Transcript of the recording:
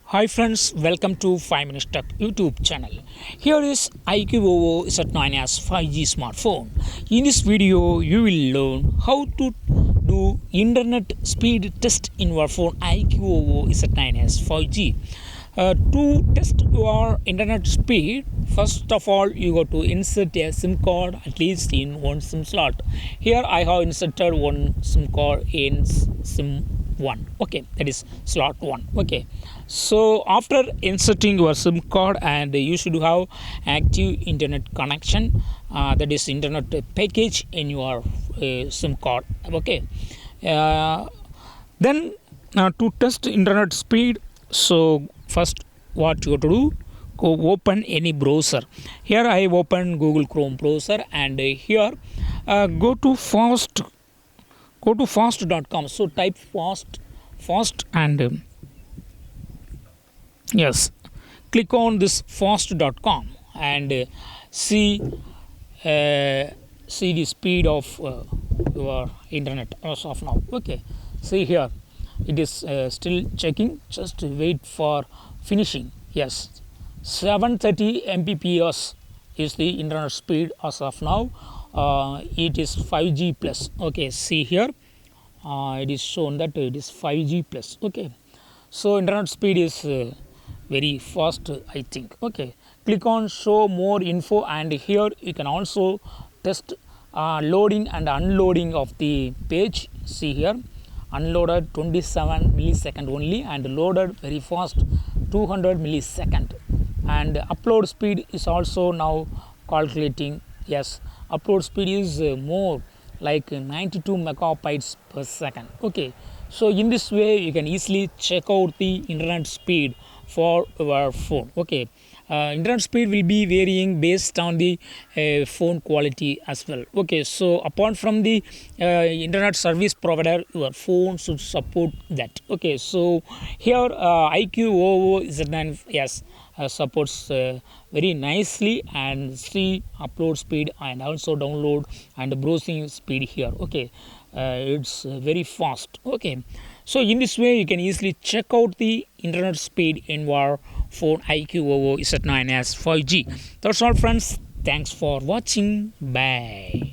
Hi friends, welcome to 5 Minutes Tech YouTube channel. Here is iQOO Z9s 5G smartphone. In this video, you will learn how to do internet speed test in your phone iQOO Z9s 5G. To test your internet speed, first of all, you got to insert a SIM card at least in one SIM slot. Here I have inserted one SIM card in SIM 1. Okay, that is slot 1. Okay, so after inserting your SIM card, and you should have active internet connection, that is internet package in your SIM card. Okay, then to test internet speed, so first what you have to do, go open any browser. Here I open Google Chrome browser, and here go to fast.com. so type fast and yes, click on this fast.com and see the speed of your internet as of now. Okay, see here it is still checking, just wait for finishing. Yes, 730 Mbps is the internet speed as of now. It is 5G plus. Okay, see here it is shown that it is 5G plus. Okay, so internet speed is very fast, I think. Okay, click on show more info, and here you can also test loading and unloading of the page. See here, unloaded 27 millisecond only, and loaded very fast 200 millisecond, and upload speed is also now calculating. Yes, upload speed is more like 92 megabytes per second. Okay, so in this way you can easily check out the internet speed for your phone. Okay, internet speed will be varying based on the phone quality as well. Okay, so apart from the internet service provider, your phone should support that. Okay, so here iQOO Z9s supports very nicely, and see upload speed and also download and browsing speed here. Okay, it's very fast. Okay, so in this way you can easily check out the internet speed in your phone iQOO Z9s 5G. That's all friends, thanks for watching. Bye.